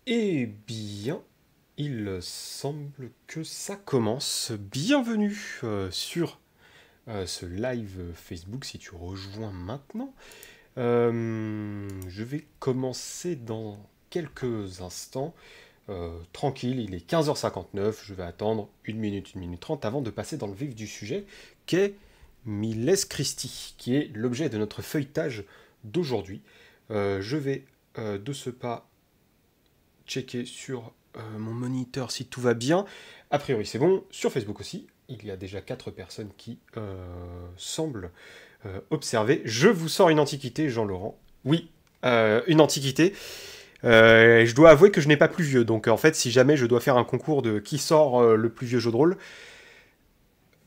Eh bien, il semble que ça commence. Bienvenue sur ce live Facebook si tu rejoins maintenant. Je vais commencer dans quelques instants. Tranquille, il est 15h59. Je vais attendre 1 minute 30 avant de passer dans le vif du sujet, qu'est Miles Christi, qui est l'objet de notre feuilletage d'aujourd'hui. Je vais de ce pas checker sur mon moniteur si tout va bien. A priori, c'est bon. Sur Facebook aussi, il y a déjà 4 personnes qui semblent observer. Je vous sors une antiquité, Jean-Laurent. Oui, une antiquité. Je dois avouer que je n'ai pas plus vieux. Donc en fait, si jamais je dois faire un concours de qui sort le plus vieux jeu de rôle,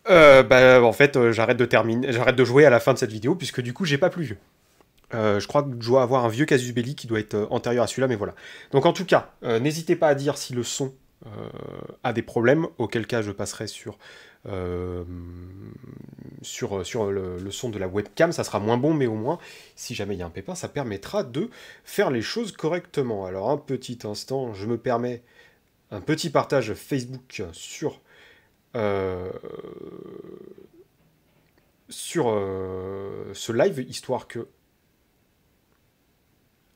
en fait, j'arrête de jouer à la fin de cette vidéo, puisque du coup, j'ai pas plus vieux. Je crois que je dois avoir un vieux casus belli qui doit être antérieur à celui-là, mais voilà. Donc en tout cas, n'hésitez pas à dire si le son a des problèmes, auquel cas je passerai euh, sur le son de la webcam. Ça sera moins bon, mais au moins, si jamais il y a un pépin, ça permettra de faire les choses correctement. Alors un petit instant, je me permets un petit partage Facebook euh, sur ce live, histoire que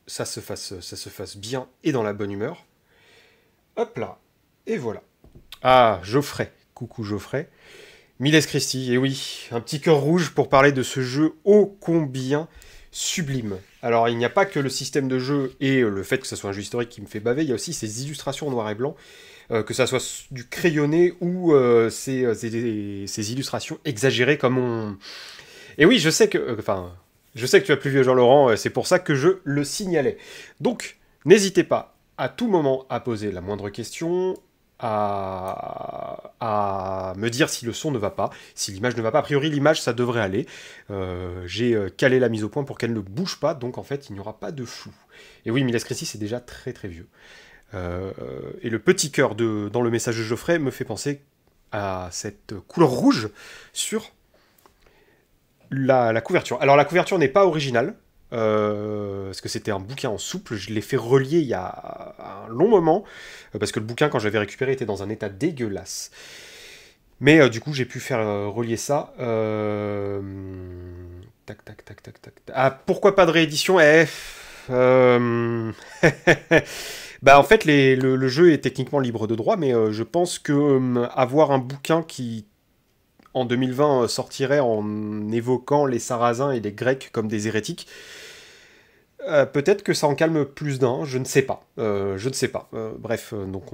ça se fasse bien et dans la bonne humeur. Hop là, et voilà. Ah, Geoffrey. Coucou Geoffrey. Miles Christi, et oui, un petit cœur rouge pour parler de ce jeu ô combien sublime. Alors, il n'y a pas que le système de jeu et le fait que ce soit un jeu historique qui me fait baver, il y a aussi ces illustrations en noir et blanc, que ça soit du crayonné ou ces illustrations exagérées comme on... Et oui, je sais que... je sais que tu as plus vieux Jean-Laurent, c'est pour ça que je le signalais. Donc, n'hésitez pas à tout moment à poser la moindre question, à me dire si le son ne va pas, si l'image ne va pas. A priori, l'image, ça devrait aller. J'ai calé la mise au point pour qu'elle ne bouge pas, donc en fait, il n'y aura pas de flou. Et oui, Miles Christi, c'est déjà très très vieux. Et le petit cœur dans le message de Geoffrey me fait penser à cette couleur rouge sur la couverture. Alors la couverture n'est pas originale, parce que c'était un bouquin en souple, je l'ai fait relier il y a un long moment, parce que le bouquin, quand j'avais récupéré, était dans un état dégueulasse. Mais du coup, j'ai pu faire relier ça. Tac, tac, tac, tac, tac. Ah, pourquoi pas de réédition? Euh, Bah en fait, le jeu est techniquement libre de droit, mais je pense que avoir un bouquin qui en 2020 sortirait en évoquant les Sarrasins et les Grecs comme des hérétiques, peut-être que ça en calme plus d'un, je ne sais pas. Je ne sais pas. Bref, donc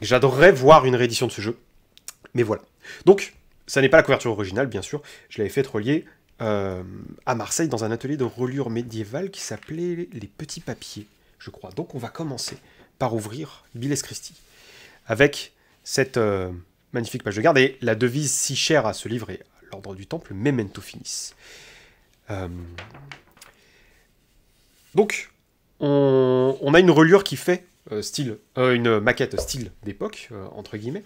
j'adorerais voir une réédition de ce jeu. Mais voilà. Donc, ça n'est pas la couverture originale, bien sûr. Je l'avais fait relier à Marseille dans un atelier de reliure médiévale qui s'appelait Les Petits Papiers, je crois. Donc on va commencer par ouvrir Miles Christi avec cette magnifique page de garde et la devise si chère à ce livre et à l'ordre du temple, Memento Finis. Euh, donc, on a une reliure qui fait une maquette style d'époque, entre guillemets.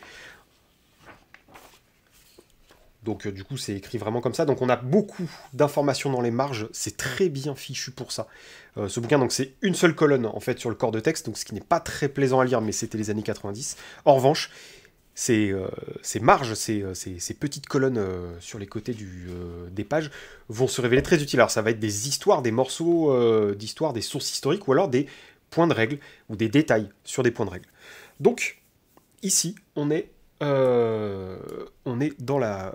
Donc du coup, c'est écrit vraiment comme ça. Donc on a beaucoup d'informations dans les marges. C'est très bien fichu pour ça. Ce bouquin, donc c'est une seule colonne en fait sur le corps de texte, donc ce qui n'est pas très plaisant à lire, mais c'était les années 90. En revanche, ces marges, ces petites colonnes sur les côtés des pages vont se révéler très utiles. Alors ça va être des histoires, des morceaux d'histoire, des sources historiques, ou alors des points de règle, ou des détails sur des points de règle. Donc, ici, on est dans la...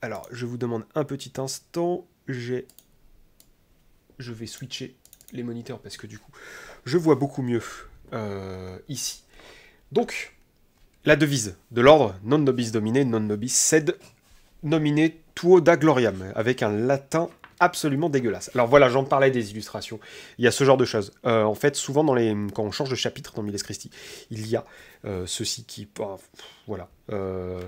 Alors, je vous demande un petit instant. Je vais switcher les moniteurs parce que du coup, je vois beaucoup mieux ici. Donc, la devise de l'ordre, non nobis domine, non nobis sed, nomine tuo da gloriam, avec un latin absolument dégueulasse. Alors voilà, j'en parlais des illustrations. Il y a ce genre de choses. En fait, souvent, quand on change de chapitre dans Miles Christi, il y a ceci qui... voilà,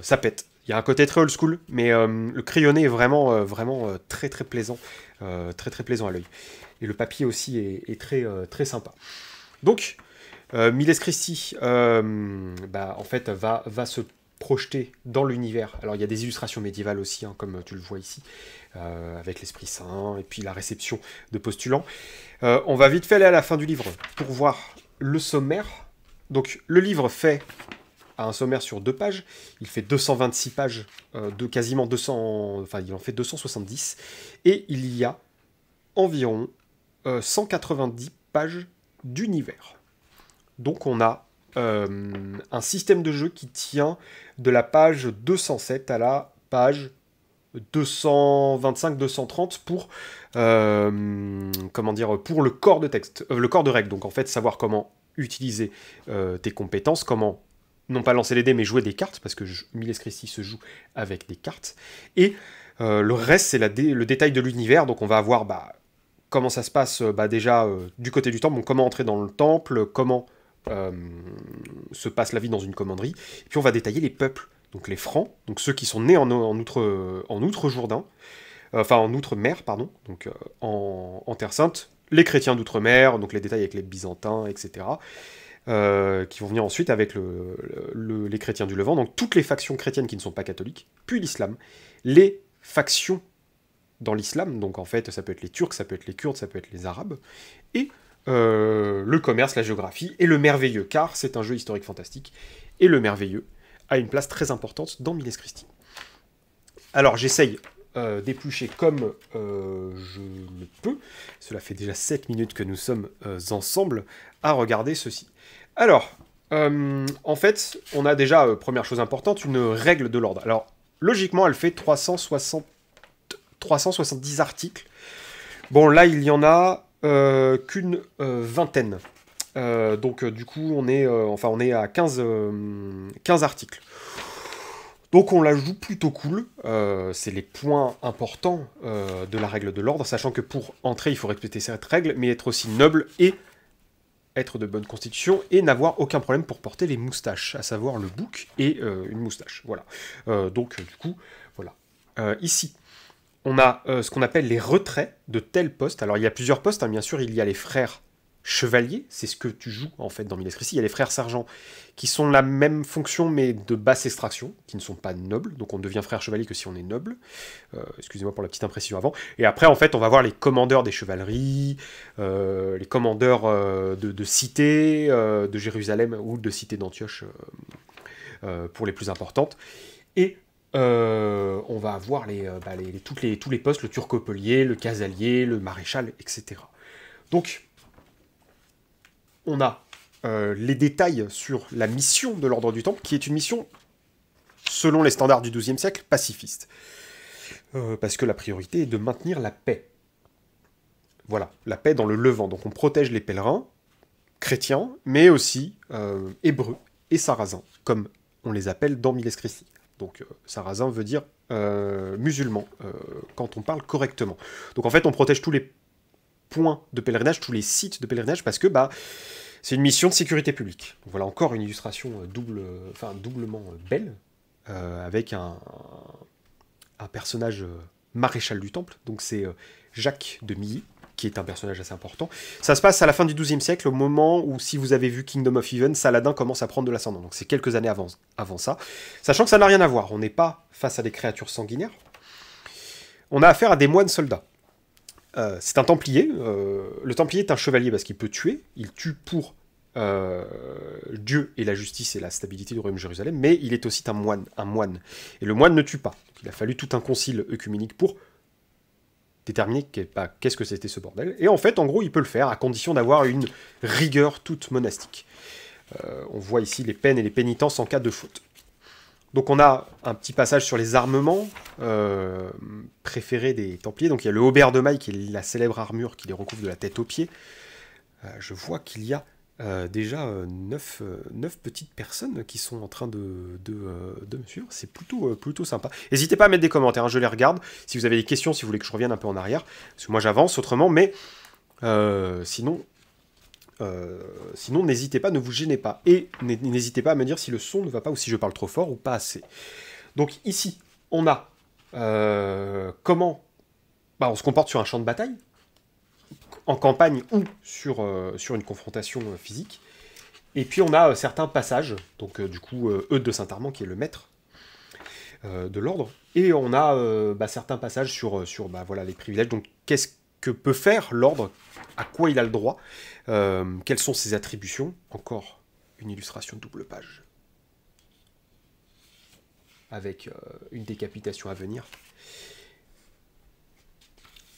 ça pète. Il y a un côté très old school, mais le crayonné est vraiment très très plaisant, très très plaisant à l'œil. Et le papier aussi est très, très sympa. Donc, Miles Christi, en fait, va se projeter dans l'univers. Alors, il y a des illustrations médiévales aussi, hein, comme tu le vois ici. avec l'Esprit Saint, et puis la réception de postulants. On va vite fait aller à la fin du livre pour voir le sommaire. Donc le livre fait un sommaire sur 2 pages, il fait 226 pages, de quasiment 200, enfin il en fait 270, et il y a environ 190 pages d'univers. Donc on a un système de jeu qui tient de la page 207 à la page 225-230 pour comment dire, pour le corps de texte, le corps de règles. Donc en fait savoir comment utiliser tes compétences, comment non pas lancer les dés mais jouer des cartes, parce que Miles Christi se joue avec des cartes, et le reste c'est le détail de l'univers. Donc on va avoir comment ça se passe déjà du côté du temple, donc comment entrer dans le temple, comment se passe la vie dans une commanderie, et puis on va détailler les peuples, donc les Francs, donc ceux qui sont nés en Outre-Jourdain, enfin en Outre-mer, pardon, donc en Terre Sainte, les chrétiens d'Outre-mer, donc les détails avec les Byzantins, etc., qui vont venir ensuite avec les chrétiens du Levant, donc toutes les factions chrétiennes qui ne sont pas catholiques, puis l'islam, les factions dans l'islam, donc en fait ça peut être les Turcs, ça peut être les Kurdes, ça peut être les Arabes, et le commerce, la géographie, et le merveilleux, car c'est un jeu historique fantastique, et le merveilleux a une place très importante dans Miles Christi. Alors j'essaye d'éplucher comme je le peux, cela fait déjà 7 minutes que nous sommes ensemble à regarder ceci. Alors, en fait, on a déjà, première chose importante, une règle de l'ordre. Alors, logiquement, elle fait 370 articles. Bon, là, il y en a qu'une vingtaine. Donc, du coup, on est à 15 articles. Donc, on la joue plutôt cool. C'est les points importants de la règle de l'ordre, sachant que pour entrer, il faut respecter cette règle, mais être aussi noble et être de bonne constitution et n'avoir aucun problème pour porter les moustaches, à savoir le bouc et une moustache. Voilà. Donc, du coup, voilà. Ici, on a ce qu'on appelle les retraits de tel poste. Alors, il y a plusieurs postes, hein, bien sûr. Il y a les frères chevaliers, c'est ce que tu joues, en fait, dans Miles Christi. Il y a les frères sergents, qui sont la même fonction, mais de basse extraction, qui ne sont pas nobles. Donc, on devient frère chevalier que si on est noble. Excusez-moi pour la petite imprécision avant. Et après, en fait, on va voir les commandeurs des chevaleries, les commandeurs de cités, de Jérusalem ou de cités d'Antioche, pour les plus importantes. Et on va avoir tous les postes, le turcopelier, le casalier, le maréchal, etc. Donc, on a les détails sur la mission de l'Ordre du Temple, qui est une mission, selon les standards du XIIe siècle, pacifiste. Parce que la priorité est de maintenir la paix. Voilà, la paix dans le Levant. Donc on protège les pèlerins, chrétiens, mais aussi hébreux et sarrasins, comme on les appelle dans Miles Christi. Donc sarrasin veut dire musulman, quand on parle correctement. Donc en fait, on protège tous les points de pèlerinage, tous les sites de pèlerinage, parce que c'est une mission de sécurité publique. Donc, voilà encore une illustration doublement belle, avec un personnage maréchal du Temple, donc c'est Jacques de Milly, qui est un personnage assez important. Ça se passe à la fin du XIIe siècle, au moment où, si vous avez vu Kingdom of Heaven, Saladin commence à prendre de l'ascendant. Donc c'est quelques années avant ça. Sachant que ça n'a rien à voir, on n'est pas face à des créatures sanguinaires. On a affaire à des moines soldats. C'est un templier. Le templier est un chevalier parce qu'il peut tuer. Il tue pour Dieu et la justice et la stabilité du royaume de Jérusalem, mais il est aussi un moine. Et le moine ne tue pas. Donc, il a fallu tout un concile œcuménique pour déterminer qu'est-ce que c'était ce bordel. Et en fait, en gros, il peut le faire à condition d'avoir une rigueur toute monastique. On voit ici les peines et les pénitences en cas de faute. Donc on a un petit passage sur les armements préférés des Templiers. Donc il y a le haubert de maille, qui est la célèbre armure qui les recouvre de la tête aux pieds. Je vois qu'il y a déjà 9 petites personnes qui sont en train de me suivre. C'est plutôt sympa. N'hésitez pas à mettre des commentaires, hein, je les regarde. Si vous avez des questions, si vous voulez que je revienne un peu en arrière. Parce que moi j'avance autrement, mais sinon, n'hésitez pas, ne vous gênez pas. Et n'hésitez pas à me dire si le son ne va pas ou si je parle trop fort ou pas assez. Donc ici, on a comment on se comporte sur un champ de bataille, en campagne ou sur une confrontation physique. Et puis on a certains passages, donc du coup, Eudes de Saint-Armand qui est le maître. de l'ordre. Et on a certains passages sur voilà, les privilèges. Donc, qu'est-ce que peut faire l'ordre? À quoi il a le droit? Quelles sont ses attributions? Encore une illustration de double page. Avec une décapitation à venir.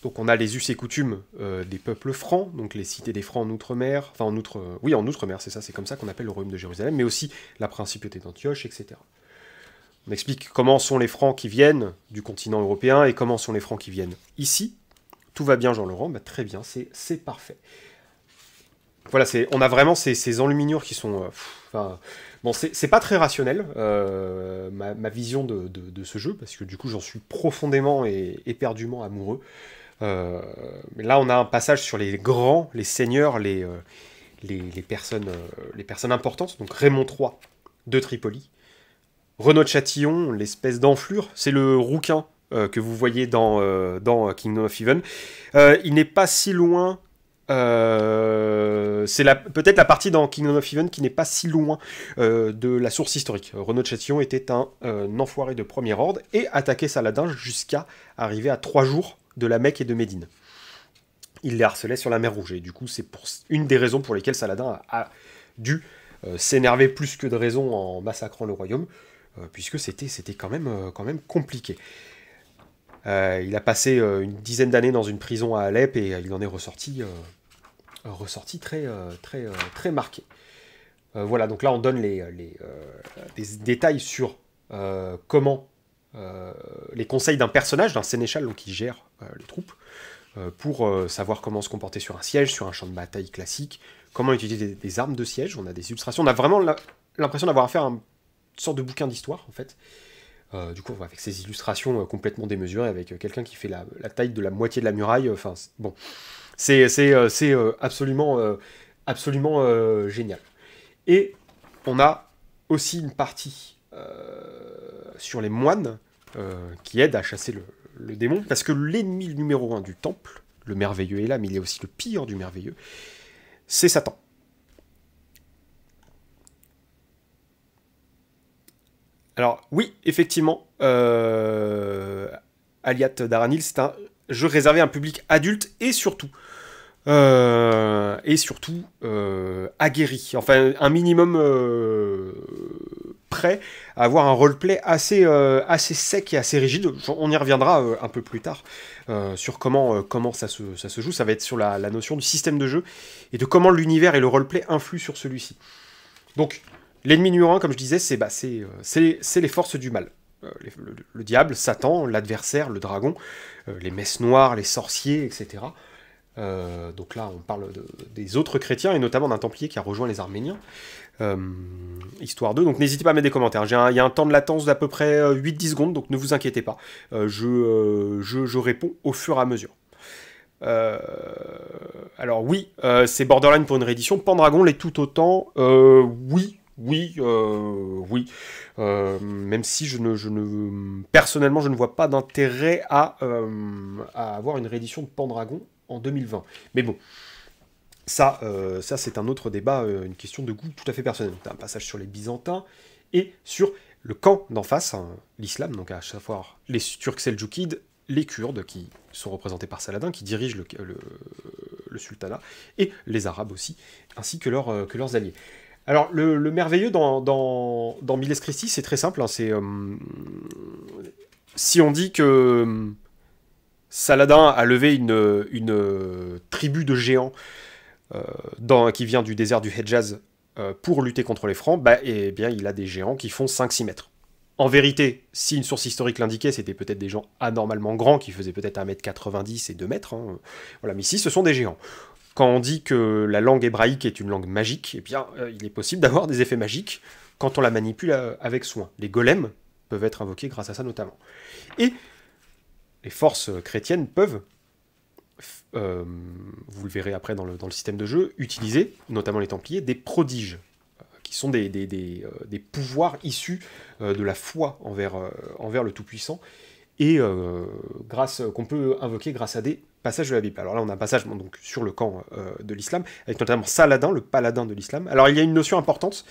Donc on a les us et coutumes des peuples francs, donc les cités des francs en Outre-mer, enfin en Outre-mer, c'est ça, c'est comme ça qu'on appelle le royaume de Jérusalem, mais aussi la principauté d'Antioche, etc. On explique comment sont les francs qui viennent du continent européen et comment sont les francs qui viennent ici. Tout va bien, Jean-Laurent, bah, très bien, c'est parfait. Voilà, on a vraiment ces enluminures qui sont... bon, c'est pas très rationnel, ma vision de ce jeu, parce que du coup j'en suis profondément et éperdument amoureux. Mais là, on a un passage sur les grands, les seigneurs, les personnes importantes. Donc Raymond III de Tripoli, Renaud de Châtillon, l'espèce d'enflure, c'est le rouquin que vous voyez dans Kingdom of Heaven. Il n'est pas si loin. C'est peut-être la partie dans Kingdom of Heaven qui n'est pas si loin de la source historique. Renaud de Châtillon était un enfoiré de premier ordre et attaquait Saladin jusqu'à arriver à 3 jours de la Mecque et de Médine. Il les harcelait sur la mer Rouge, et du coup c'est une des raisons pour lesquelles Saladin a dû s'énerver plus que de raison en massacrant le royaume, puisque c'était quand même compliqué. Il a passé une dizaine d'années dans une prison à Alep, et il en est ressorti très marqué. Voilà, donc là on donne des détails sur comment les conseils d'un personnage, d'un sénéchal donc, qui gère les troupes, pour savoir comment se comporter sur un siège, sur un champ de bataille classique, comment utiliser des armes de siège. On a des illustrations, on a vraiment l'impression d'avoir affaire à une sorte de bouquin d'histoire, en fait. Du coup, avec ces illustrations complètement démesurées, avec quelqu'un qui fait la taille de la moitié de la muraille, enfin, bon, c'est absolument génial. Et on a aussi une partie sur les moines qui aident à chasser le démon, parce que l'ennemi numéro 1 du temple, le merveilleux est là, mais il est aussi le pire du merveilleux, c'est Satan. Alors oui, effectivement, Aliat Daranil, c'est un jeu réservé à un public adulte et surtout aguerri, enfin un minimum prêt à avoir un roleplay assez sec et assez rigide. On y reviendra un peu plus tard sur comment ça se joue. Ça va être sur la notion du système de jeu et de comment l'univers et le roleplay influent sur celui-ci. Donc l'ennemi numéro 1, comme je disais, c'est les forces du mal. Le diable, Satan, l'adversaire, le dragon, les messes noires, les sorciers, etc. Donc là, on parle des autres chrétiens, et notamment d'un templier qui a rejoint les Arméniens. Histoire 2. Donc n'hésitez pas à mettre des commentaires. Il y a un temps de latence d'à peu près 8-10 secondes, donc ne vous inquiétez pas. Je réponds au fur et à mesure. Alors oui, c'est Borderline pour une réédition. Pandragon l'est tout autant. Oui. Même si personnellement, je ne vois pas d'intérêt à avoir une réédition de Pandragon en 2020. Mais bon, ça c'est un autre débat, une question de goût tout à fait personnel. On a un passage sur les Byzantins et sur le camp d'en face, hein, l'islam, donc à savoir les Turcs seldjoukides, les Kurdes, qui sont représentés par Saladin, qui dirigent le sultanat, et les Arabes aussi, ainsi que leurs alliés. Alors, le merveilleux dans Miles Christi, c'est très simple. Hein, si on dit que Saladin a levé une tribu de géants qui vient du désert du Hedjaz pour lutter contre les Francs, eh bien, il a des géants qui font 5-6 mètres. En vérité, si une source historique l'indiquait, c'était peut-être des gens anormalement grands, qui faisaient peut-être 1m90 et 2 mètres. Hein. Voilà, mais ici, ce sont des géants. Quand on dit que la langue hébraïque est une langue magique, eh bien, il est possible d'avoir des effets magiques quand on la manipule avec soin. Les golems peuvent être invoqués grâce à ça notamment. Et les forces chrétiennes peuvent, vous le verrez après dans le système de jeu, utiliser, notamment les Templiers, des prodiges, qui sont des pouvoirs issus de la foi envers le Tout-Puissant, et qu'on peut invoquer grâce à des passages de la Bible. Alors là, on a un passage donc, sur le camp de l'islam, avec notamment Saladin, le paladin de l'islam. Alors il y a une notion importante,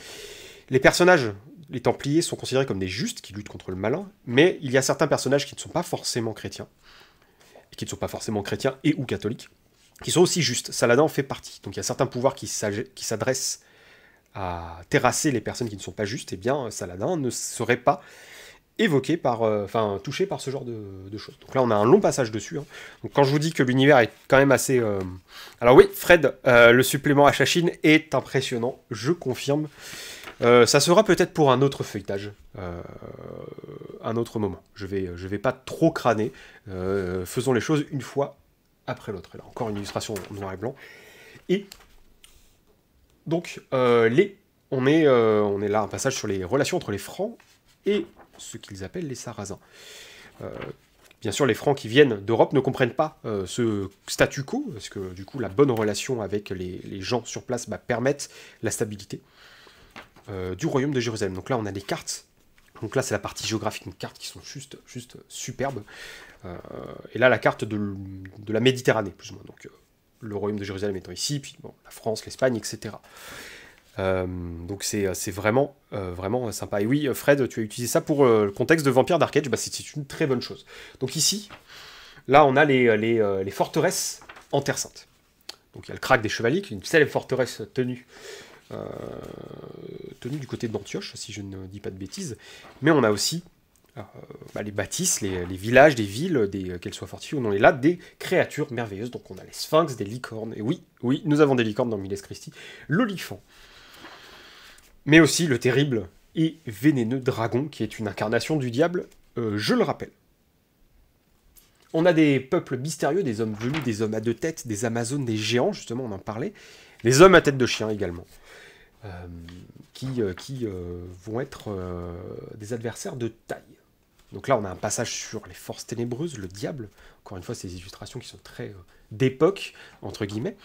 les personnages les Templiers sont considérés comme des justes qui luttent contre le malin, mais il y a certains personnages qui ne sont pas forcément chrétiens, et qui ne sont pas forcément chrétiens et ou catholiques, qui sont aussi justes. Saladin en fait partie. Donc il y a certains pouvoirs qui s'adressent à terrasser les personnes qui ne sont pas justes, et bien Saladin ne serait pas évoqué par, touché par ce genre de choses. Donc là on a un long passage dessus. Hein. Donc quand je vous dis que l'univers est quand même assez... Alors oui, Fred, le supplément à Chachine est impressionnant, je confirme. Ça sera peut-être pour un autre feuilletage, un autre moment. Je vais pas trop crâner. Faisons les choses une fois après l'autre. Et là, encore une illustration en noir et blanc. Et donc, on est là, un passage sur les relations entre les Francs et ce qu'ils appellent les Sarrasins. Bien sûr, les Francs qui viennent d'Europe ne comprennent pas ce statu quo, parce que du coup, la bonne relation avec les gens sur place permettent la stabilité du royaume de Jérusalem. Donc là, on a des cartes. Donc là, c'est la partie géographique, une carte qui sont juste superbes. Et là, la carte de la Méditerranée, plus ou moins. Donc le royaume de Jérusalem étant ici, puis bon, la France, l'Espagne, etc. Donc c'est vraiment sympa. Et oui, Fred, tu as utilisé ça pour le contexte de Vampire Dark Age, c'est une très bonne chose. Donc ici, là, on a les forteresses en Terre Sainte. Donc il y a le Krag des Chevaliers, qui est une célèbre forteresse tenue du côté d'Antioche, si je ne dis pas de bêtises. Mais on a aussi les bâtisses, les villages, des villes, qu'elles soient fortifiées ou non, et là, des créatures merveilleuses. Donc on a les sphinx, des licornes, et oui, nous avons des licornes dans Miles Christi, l'olifant. Mais aussi le terrible et vénéneux dragon, qui est une incarnation du diable, je le rappelle. On a des peuples mystérieux, des hommes velus, des hommes à deux têtes, des amazones, des géants, justement, on en parlait, les hommes à tête de chien également, qui vont être des adversaires de taille. Donc là, on a un passage sur les forces ténébreuses, le diable, encore une fois, ces illustrations qui sont très d'époque, entre guillemets,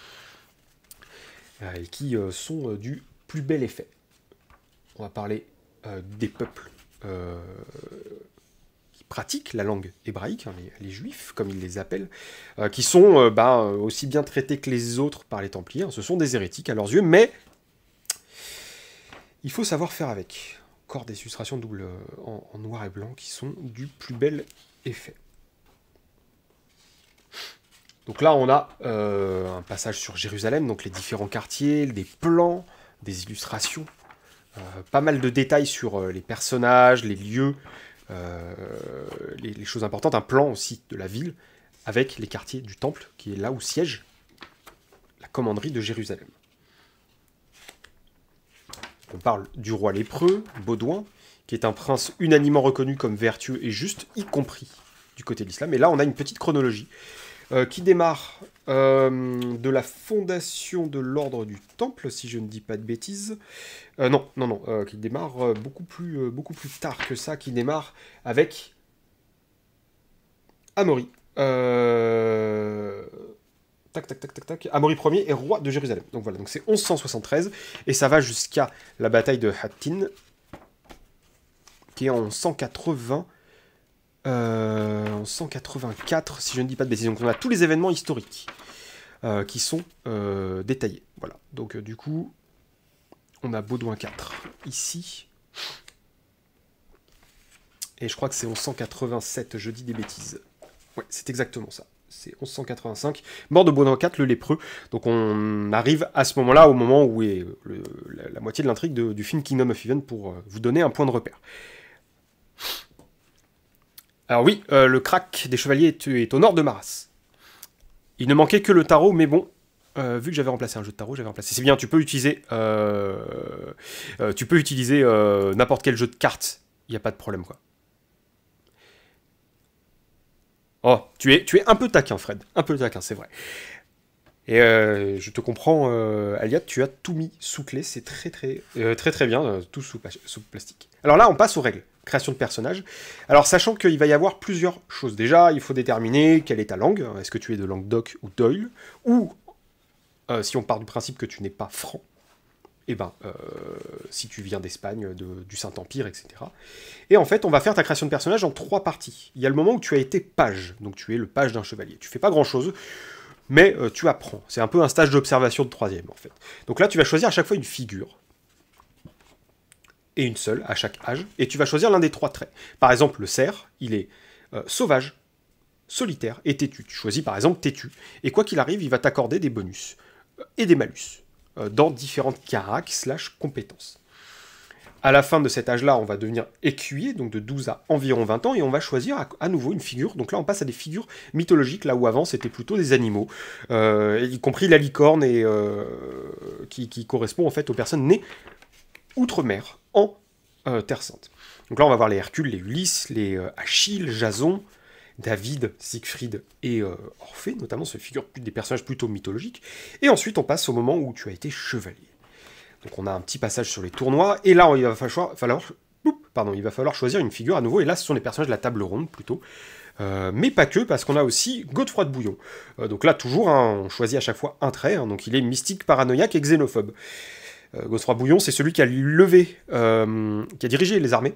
et qui sont du plus bel effet. On va parler des peuples qui pratiquent la langue hébraïque, hein, les juifs, comme ils les appellent, qui sont aussi bien traités que les autres par les Templiers. Hein. Ce sont des hérétiques à leurs yeux, mais il faut savoir faire avec. Encore des illustrations doubles en noir et blanc qui sont du plus bel effet. Donc là, on a un passage sur Jérusalem, donc les différents quartiers, des plans, des illustrations. Pas mal de détails sur les personnages, les lieux, les choses importantes, un plan aussi de la ville, avec les quartiers du temple, qui est là où siège la commanderie de Jérusalem. On parle du roi lépreux, Baudouin, qui est un prince unanimement reconnu comme vertueux et juste, y compris du côté de l'islam. Et là, on a une petite chronologie qui démarre de la fondation de l'ordre du Temple, si je ne dis pas de bêtises. Qui démarre beaucoup plus tard que ça, qui démarre avec Amaury. Amaury Ier est roi de Jérusalem. Donc voilà, donc c'est 1173, et ça va jusqu'à la bataille de Hattin, qui est en 184, si je ne dis pas de bêtises. Donc on a tous les événements historiques qui sont détaillés. Voilà, donc du coup, on a Baudouin IV ici. Et je crois que c'est 1187, je dis des bêtises. Ouais, c'est exactement ça. C'est 1185. Mort de Baudouin IV, le lépreux. Donc on arrive à ce moment-là, au moment où est la moitié de l'intrigue du film Kingdom of Heaven, pour vous donner un point de repère. Alors oui, le crack des chevaliers est au nord de Maras. Il ne manquait que le tarot, mais bon, vu que j'avais remplacé un jeu de tarot, j'avais remplacé. C'est bien, tu peux utiliser n'importe quel jeu de cartes. Il n'y a pas de problème, quoi. Oh, tu es un peu taquin, Fred. Un peu taquin, c'est vrai. Et je te comprends, Aliat, tu as tout mis sous clé. C'est très bien, tout sous plastique. Alors là, on passe aux règles. Création de personnages. Alors, sachant qu'il va y avoir plusieurs choses. Déjà, il faut déterminer quelle est ta langue. Est-ce que tu es de langue d'oc ou d'oil? Ou, si on part du principe que tu n'es pas franc, si tu viens d'Espagne, du Saint-Empire, etc. Et en fait, on va faire ta création de personnage en 3 parties. Il y a le moment où tu as été page, donc tu es le page d'un chevalier. Tu fais pas grand-chose, mais tu apprends. C'est un peu un stage d'observation de 3e, en fait. Donc là, tu vas choisir à chaque fois une figure. et une seule à chaque âge, et tu vas choisir l'un des 3 traits. Par exemple, le cerf, il est sauvage, solitaire et têtu. Tu choisis par exemple têtu, et quoi qu'il arrive, il va t'accorder des bonus et des malus dans différentes caracs / compétences. À la fin de cet âge-là, on va devenir écuyer, donc de 12 à environ 20 ans, et on va choisir à nouveau une figure. Donc là, on passe à des figures mythologiques, là où avant, c'était plutôt des animaux, y compris la licorne, et, qui correspond en fait aux personnes nées outre-mer, en Terre Sainte. Donc là, on va voir les Hercule, les Ulysse, les Achille, Jason, David, Siegfried et Orphée, notamment, ce figure des personnages plutôt mythologiques. Et ensuite, on passe au moment où tu as été chevalier. Donc on a un petit passage sur les tournois, et là, il va falloir choisir une figure à nouveau, et là, ce sont les personnages de la table ronde, plutôt. Mais pas que, parce qu'on a aussi Godefroy de Bouillon. Donc là, toujours, hein, on choisit à chaque fois un trait, hein, donc il est mystique, paranoïaque et xénophobe. Godefroy Bouillon, c'est celui qui a qui a dirigé les armées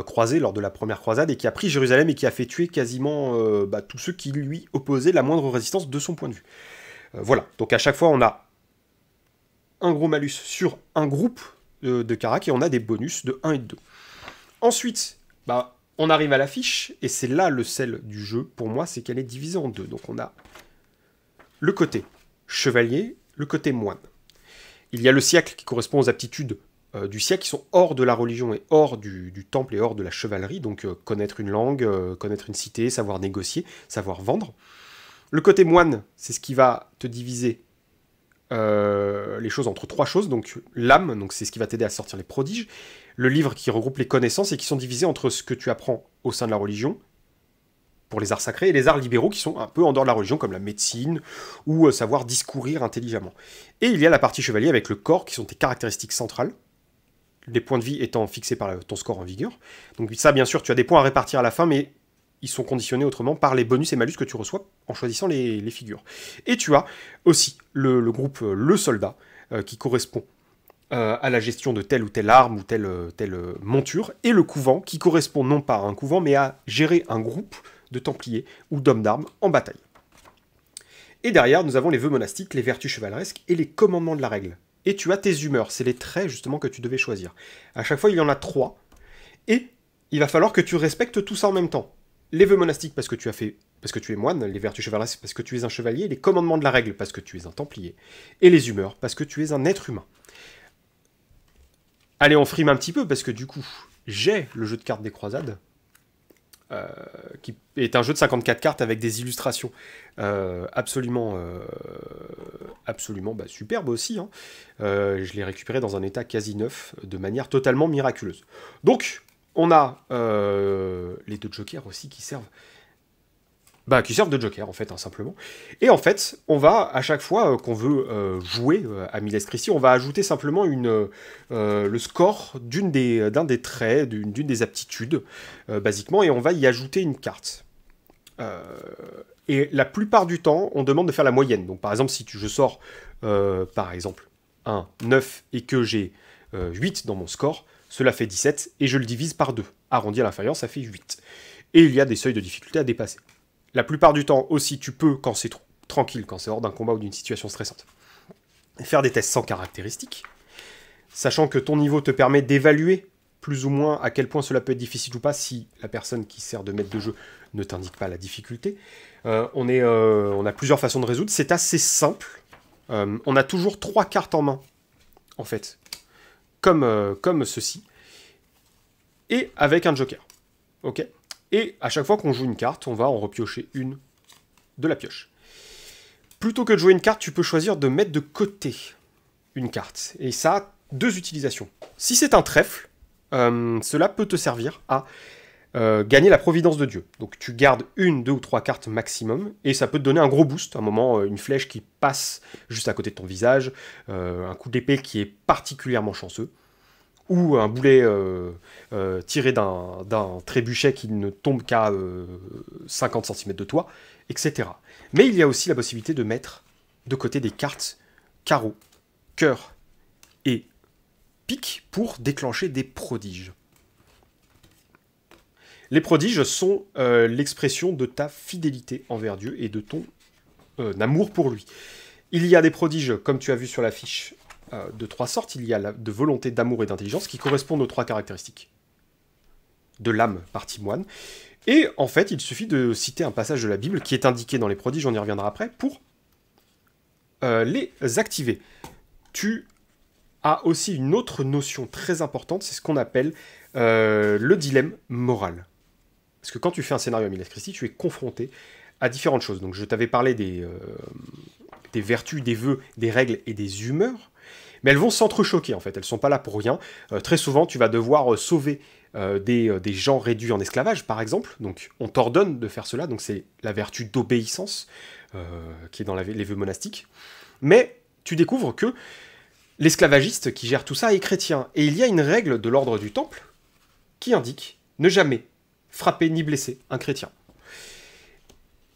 croisées lors de la première croisade, et qui a pris Jérusalem, et qui a fait tuer quasiment tous ceux qui lui opposaient la moindre résistance de son point de vue. Voilà, donc à chaque fois, on a un gros malus sur un groupe de caracs, et on a des bonus de 1 et de 2. Ensuite, on arrive à la fiche, et c'est là le sel du jeu, pour moi, c'est qu'elle est divisée en 2. Donc on a le côté chevalier, le côté moine. Il y a le siècle qui correspond aux aptitudes du siècle qui sont hors de la religion et hors du temple et hors de la chevalerie, donc connaître une langue, connaître une cité, savoir négocier, savoir vendre. Le côté moine, c'est ce qui va te diviser les choses entre 3 choses, donc l'âme, donc c'est ce qui va t'aider à sortir les prodiges, le livre qui regroupe les connaissances et qui sont divisés entre ce que tu apprends au sein de la religion, pour les arts sacrés, et les arts libéraux qui sont un peu en dehors de la religion, comme la médecine, ou savoir discourir intelligemment. Et il y a la partie chevalier avec le corps, qui sont tes caractéristiques centrales, les points de vie étant fixés par ton score en vigueur. Donc ça, bien sûr, tu as des points à répartir à la fin, mais ils sont conditionnés autrement par les bonus et malus que tu reçois en choisissant les figures. Et tu as aussi le groupe le soldat, qui correspond à la gestion de telle ou telle arme ou telle monture, et le couvent, qui correspond non pas à un couvent, mais à gérer un groupe de templiers ou d'hommes d'armes en bataille. Et derrière, nous avons les vœux monastiques, les vertus chevaleresques et les commandements de la règle. Et tu as tes humeurs, c'est les traits justement que tu devais choisir. À chaque fois, il y en a 3, et il va falloir que tu respectes tout ça en même temps. Les vœux monastiques parce que tu es moine, les vertus chevaleresques parce que tu es un chevalier, les commandements de la règle parce que tu es un templier, et les humeurs parce que tu es un être humain. Allez, on frime un petit peu, parce que du coup, j'ai le jeu de cartes des croisades, qui est un jeu de 54 cartes avec des illustrations absolument superbes aussi. Hein. Je l'ai récupéré dans un état quasi neuf, de manière totalement miraculeuse. Donc, on a les 2 jokers aussi qui servent de joker, en fait, hein, simplement. Et en fait, on va, à chaque fois qu'on veut jouer à Milestre ici, on va ajouter simplement le score d'un des traits, d'une des aptitudes, basiquement, et on va y ajouter une carte. Et la plupart du temps, on demande de faire la moyenne. Donc, par exemple, si je sors, par exemple, un 9 et que j'ai 8 dans mon score, cela fait 17, et je le divise par 2. Arrondi à l'inférieur, ça fait 8. Et il y a des seuils de difficulté à dépasser. La plupart du temps aussi, tu peux, quand c'est tranquille, quand c'est hors d'un combat ou d'une situation stressante, faire des tests sans caractéristiques, sachant que ton niveau te permet d'évaluer plus ou moins à quel point cela peut être difficile ou pas si la personne qui sert de maître de jeu ne t'indique pas la difficulté. On a plusieurs façons de résoudre, c'est assez simple. On a toujours 3 cartes en main, en fait, comme ceci, et avec un joker. Ok ? Et à chaque fois qu'on joue une carte, on va en repiocher une de la pioche. Plutôt que de jouer une carte, tu peux choisir de mettre de côté une carte. Et ça a 2 utilisations. Si c'est un trèfle, cela peut te servir à gagner la providence de Dieu. Donc tu gardes 1, 2 ou 3 cartes maximum, et ça peut te donner un gros boost, un moment, une flèche qui passe juste à côté de ton visage, un coup d'épée qui est particulièrement chanceux, ou un boulet tiré d'un trébuchet qui ne tombe qu'à 50 cm de toi, etc. Mais il y a aussi la possibilité de mettre de côté des cartes carreau, cœur et pique pour déclencher des prodiges. Les prodiges sont l'expression de ta fidélité envers Dieu et de ton amour pour lui. Il y a des prodiges, comme tu as vu sur l'affiche, de 3 sortes. Il y a de volonté, d'amour et d'intelligence qui correspondent aux 3 caractéristiques de l'âme partie moine. Et en fait, il suffit de citer un passage de la Bible qui est indiqué dans les prodiges, on y reviendra après, pour les activer. Tu as aussi une autre notion très importante, c'est ce qu'on appelle le dilemme moral. Parce que quand tu fais un scénario Amulet Christi, tu es confronté à différentes choses. Donc je t'avais parlé des vertus, des vœux, des règles et des humeurs, mais elles vont s'entrechoquer en fait, elles ne sont pas là pour rien. Très souvent, tu vas devoir sauver des gens réduits en esclavage, par exemple. Donc on t'ordonne de faire cela, donc c'est la vertu d'obéissance qui est dans les vœux monastiques. Mais tu découvres que l'esclavagiste qui gère tout ça est chrétien. Et il y a une règle de l'ordre du temple qui indique ne jamais frapper ni blesser un chrétien.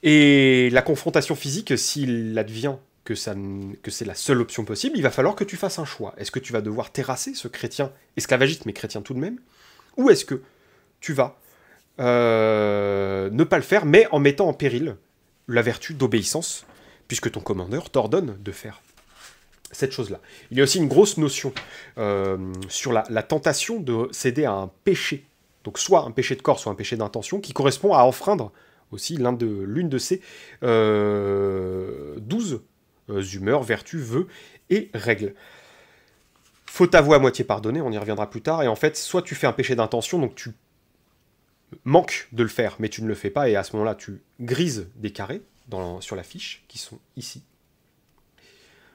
Et la confrontation physique, s'il advient que c'est la seule option possible, il va falloir que tu fasses un choix. Est-ce que tu vas devoir terrasser ce chrétien, esclavagiste mais chrétien tout de même, ou est-ce que tu vas ne pas le faire, mais en mettant en péril la vertu d'obéissance, puisque ton commandeur t'ordonne de faire cette chose-là. Il y a aussi une grosse notion sur la tentation de céder à un péché, donc soit un péché de corps, soit un péché d'intention, qui correspond à enfreindre aussi l'une de ces 12 humeurs, vertus, vœux et règles. Faute avouée à moitié pardonnée, on y reviendra plus tard, et en fait, soit tu fais un péché d'intention, donc tu manques de le faire, mais tu ne le fais pas, et à ce moment-là, tu grises des carrés sur la fiche, qui sont ici.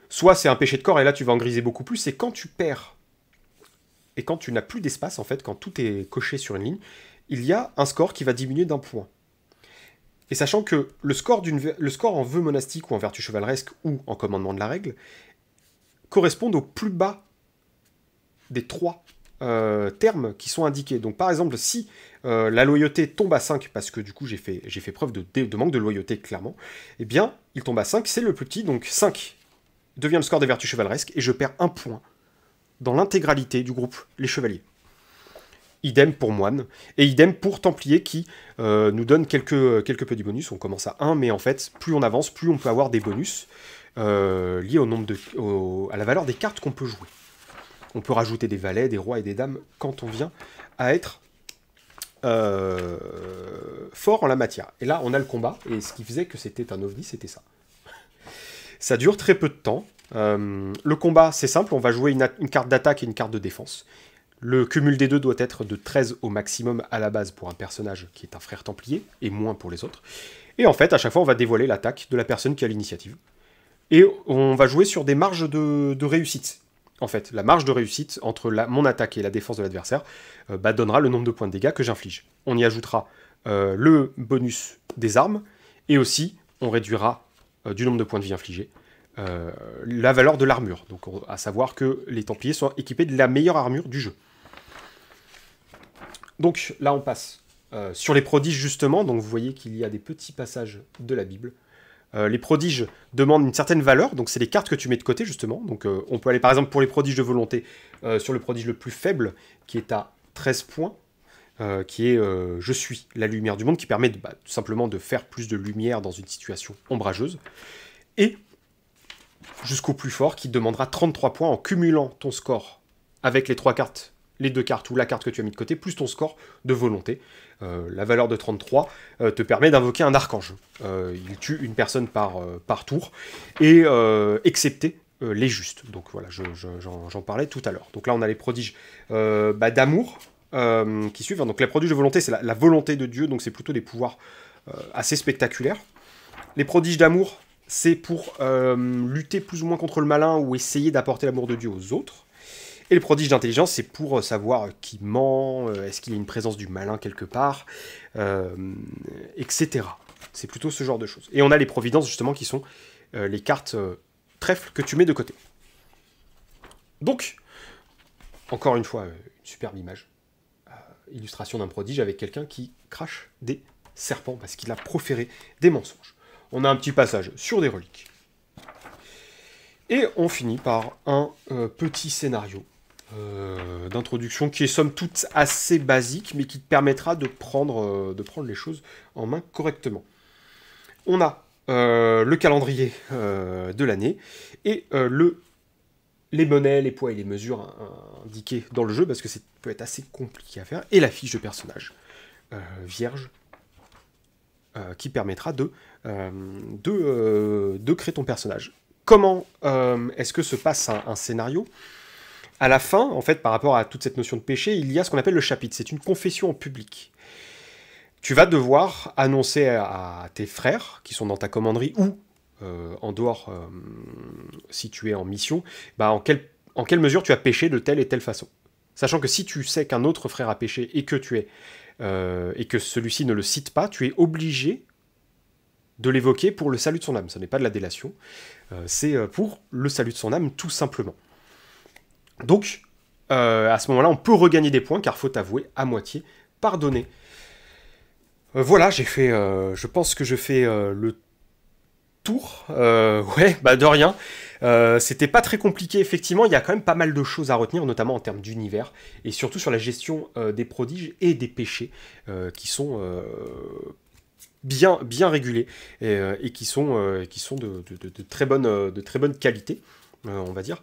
Soit c'est un péché de corps, et là tu vas en griser beaucoup plus, et quand tu perds, et quand tu n'as plus d'espace, en fait, quand tout est coché sur une ligne, il y a un score qui va diminuer d'1 point. Et sachant que le score en vœu monastique ou en vertu chevaleresque ou en commandement de la règle correspondent au plus bas des 3 termes qui sont indiqués. Donc par exemple, si la loyauté tombe à 5, parce que du coup j'ai fait preuve de manque de loyauté clairement, eh bien il tombe à 5, c'est le plus petit, donc 5 devient le score des vertus chevaleresques, et je perds 1 point dans l'intégralité du groupe Les Chevaliers. Idem pour moine, et idem pour templier qui nous donne quelques petits bonus. On commence à 1, mais en fait, plus on avance, plus on peut avoir des bonus liés à la valeur des cartes qu'on peut jouer. On peut rajouter des valets, des rois et des dames quand on vient à être fort en la matière. Et là, on a le combat, et ce qui faisait que c'était un ovni, c'était ça. Ça dure très peu de temps. Le combat, c'est simple, on va jouer une carte d'attaque et une carte de défense. Le cumul des deux doit être de 13 au maximum à la base pour un personnage qui est un frère templier, et moins pour les autres. Et en fait, à chaque fois, on va dévoiler l'attaque de la personne qui a l'initiative. Et on va jouer sur des marges de réussite. En fait, la marge de réussite entre mon attaque et la défense de l'adversaire donnera le nombre de points de dégâts que j'inflige. On y ajoutera le bonus des armes, et aussi, on réduira du nombre de points de vie infligés la valeur de l'armure. Donc, à savoir que les templiers sont équipés de la meilleure armure du jeu. Donc là, on passe sur les prodiges, justement. Donc vous voyez qu'il y a des petits passages de la Bible. Les prodiges demandent une certaine valeur, donc c'est les cartes que tu mets de côté, justement. Donc on peut aller, par exemple, pour les prodiges de volonté, sur le prodige le plus faible, qui est à 13 points, qui est « Je suis la lumière du monde », qui permet tout simplement de faire plus de lumière dans une situation ombrageuse. Et jusqu'au plus fort, qui demandera 33 points en cumulant ton score avec les 2 cartes ou la carte que tu as mis de côté, plus ton score de volonté. La valeur de 33 te permet d'invoquer un archange. Il tue une personne par tour, et excepté les justes. Donc voilà, j'en parlais tout à l'heure. Donc là, on a les prodiges d'amour qui suivent. Donc les prodiges de volonté, c'est la volonté de Dieu, donc c'est plutôt des pouvoirs assez spectaculaires. Les prodiges d'amour, c'est pour lutter plus ou moins contre le malin ou essayer d'apporter l'amour de Dieu aux autres. Et le prodige d'intelligence, c'est pour savoir qui ment, est-ce qu'il y a une présence du malin quelque part, etc. C'est plutôt ce genre de choses. Et on a les providences, justement, qui sont les cartes trèfle que tu mets de côté. Donc, encore une fois, une superbe image. Illustration d'un prodige avec quelqu'un qui crache des serpents parce qu'il a proféré des mensonges. On a un petit passage sur des reliques. Et on finit par un petit scénario d'introduction qui est somme toute assez basique, mais qui te permettra de prendre les choses en main correctement. On a le calendrier de l'année et le les monnaies, les poids et les mesures indiquées dans le jeu, parce que ça peut être assez compliqué à faire, et la fiche de personnage vierge, qui permettra de créer ton personnage. Comment est-ce que se passe un scénario? À la fin, en fait, par rapport à toute cette notion de péché, il y a ce qu'on appelle le chapitre. C'est une confession en public. Tu vas devoir annoncer à tes frères, qui sont dans ta commanderie, ou en dehors, si tu es en mission, bah, en quelle mesure tu as péché de telle et telle façon. Sachant que si tu sais qu'un autre frère a péché et que et que celui-ci ne le cite pas, tu es obligé de l'évoquer pour le salut de son âme. Ce n'est pas de la délation, c'est pour le salut de son âme, tout simplement. Donc, à ce moment-là, on peut regagner des points, car faut avouer, à moitié pardonné. Voilà, j'ai fait... je pense que je fais le tour. Ouais, bah de rien. C'était pas très compliqué, effectivement. Il y a quand même pas mal de choses à retenir, notamment en termes d'univers, et surtout sur la gestion des prodiges et des péchés, qui sont bien régulés, et qui sont de très bonne qualité, on va dire.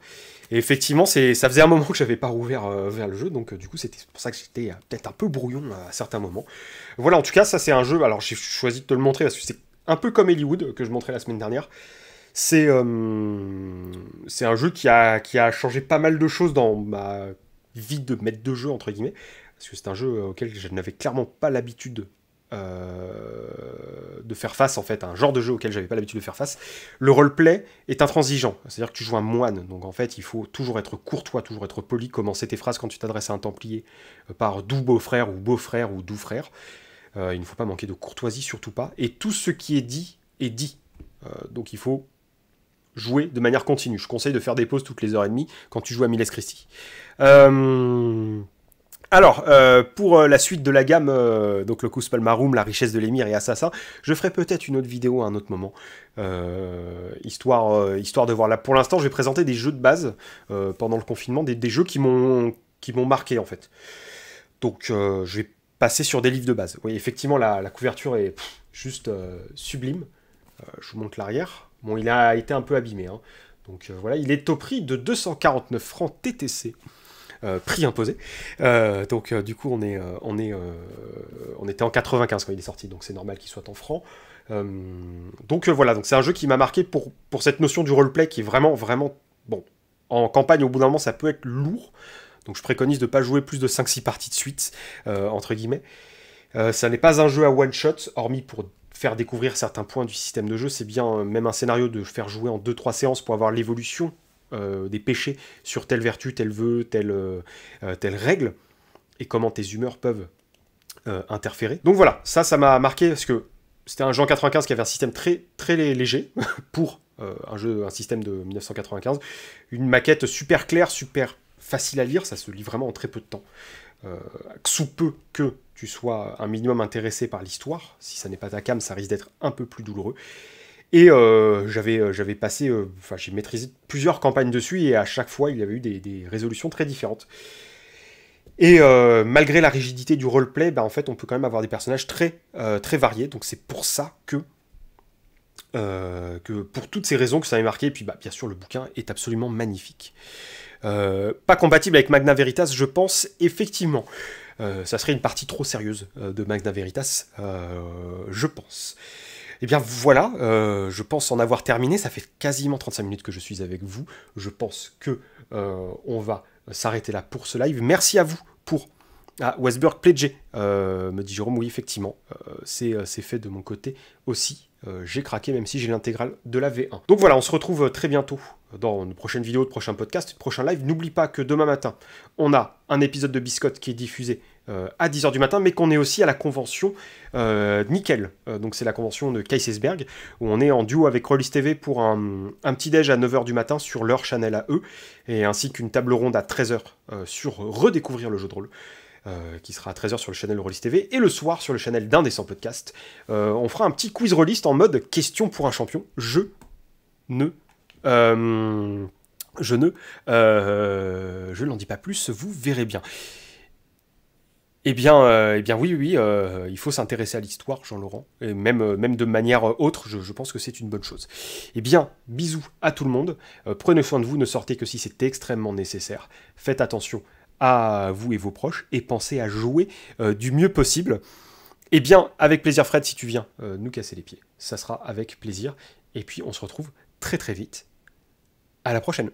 Et effectivement, ça faisait un moment que j'avais pas rouvert vers le jeu, donc du coup c'était pour ça que j'étais peut-être un peu brouillon à certains moments. Voilà, en tout cas, ça c'est un jeu, alors j'ai choisi de te le montrer parce que c'est un peu comme Hollywood, que je montrais la semaine dernière. C'est un jeu qui a changé pas mal de choses dans ma vie de maître de jeu, entre guillemets, parce que c'est un jeu auquel je n'avais clairement pas l'habitude de faire face, en fait, un genre de jeu auquel j'avais pas l'habitude de faire face. Le roleplay est intransigeant, c'est-à-dire que tu joues un moine, donc en fait il faut toujours être courtois, toujours être poli, commencer tes phrases quand tu t'adresses à un templier par doux beau-frère ou doux frère. Il ne faut pas manquer de courtoisie, surtout pas, et tout ce qui est dit. Donc il faut jouer de manière continue. Je conseille de faire des pauses toutes les heures et demie quand tu joues à Miles Christi. Alors, pour la suite de la gamme, donc le Cous Palmarum, la richesse de l'émir et Assassin, je ferai peut-être une autre vidéo à un autre moment, histoire de voir. Là, pour l'instant, je vais présenter des jeux de base pendant le confinement, des jeux qui m'ont marqué en fait. Donc, je vais passer sur des livres de base. Oui, effectivement, la couverture est juste sublime. Je vous montre l'arrière. Bon, il a été un peu abîmé, hein. Donc voilà, il est au prix de 249 francs TTC. Prix imposé. Donc du coup on était en 95 quand il est sorti, donc c'est normal qu'il soit en francs. Donc voilà, donc c'est un jeu qui m'a marqué pour cette notion du roleplay qui est vraiment bon. En campagne, au bout d'un moment, ça peut être lourd, donc je préconise de ne pas jouer plus de 5-6 parties de suite, entre guillemets. Ça n'est pas un jeu à one shot, hormis pour faire découvrir certains points du système de jeu. C'est bien même un scénario de faire jouer en 2-3 séances pour avoir l'évolution des péchés sur telle vertu, tel vœu, telle règle, et comment tes humeurs peuvent interférer. Donc voilà, ça m'a marqué parce que c'était un jeu en 95 qui avait un système très léger pour un système de 1995. Une maquette super claire, super facile à lire, ça se lit vraiment en très peu de temps. Sous peu que tu sois un minimum intéressé par l'histoire. Si ça n'est pas ta came, ça risque d'être un peu plus douloureux. Et j'avais passé, j'ai maîtrisé plusieurs campagnes dessus, et à chaque fois, il y avait eu des résolutions très différentes. Et malgré la rigidité du roleplay, en fait, on peut quand même avoir des personnages très variés. Donc c'est pour ça que pour toutes ces raisons que ça m'a marqué, et puis bien sûr, le bouquin est absolument magnifique. Pas compatible avec Magna Veritas, je pense, effectivement. Ça serait une partie trop sérieuse de Magna Veritas, je pense. Et bien voilà, je pense en avoir terminé, ça fait quasiment 35 minutes que je suis avec vous, je pense que on va s'arrêter là pour ce live. Merci à vous pour... Ah, Westburg pledgé, me dit Jérôme, oui effectivement, c'est fait de mon côté aussi, j'ai craqué même si j'ai l'intégrale de la V1. Donc voilà, on se retrouve très bientôt dans une prochaine vidéo, de prochain podcast, de prochain live. N'oublie pas que demain matin, on a un épisode de Biscotte qui est diffusé à 10h du matin, mais qu'on est aussi à la convention Nickel. Donc c'est la convention de Kaisersberg, où on est en duo avec Rollis TV pour un petit déj à 9h du matin sur leur channel à eux, et ainsi qu'une table ronde à 13h sur redécouvrir le jeu de rôle. Qui sera à 13h sur le channel Rollis TV, et le soir sur le channel d'Indécent Podcast. On fera un petit quiz rolliste en mode question pour un champion. Je n'en dis pas plus, vous verrez bien. Eh bien oui, oui, il faut s'intéresser à l'histoire, Jean-Laurent, et même de manière autre, je pense que c'est une bonne chose. Eh bien, bisous à tout le monde, prenez soin de vous, ne sortez que si c'est extrêmement nécessaire, faites attention à vous et vos proches, et pensez à jouer du mieux possible. Eh bien, avec plaisir Fred, si tu viens nous casser les pieds, ça sera avec plaisir, et puis on se retrouve très très vite. À la prochaine.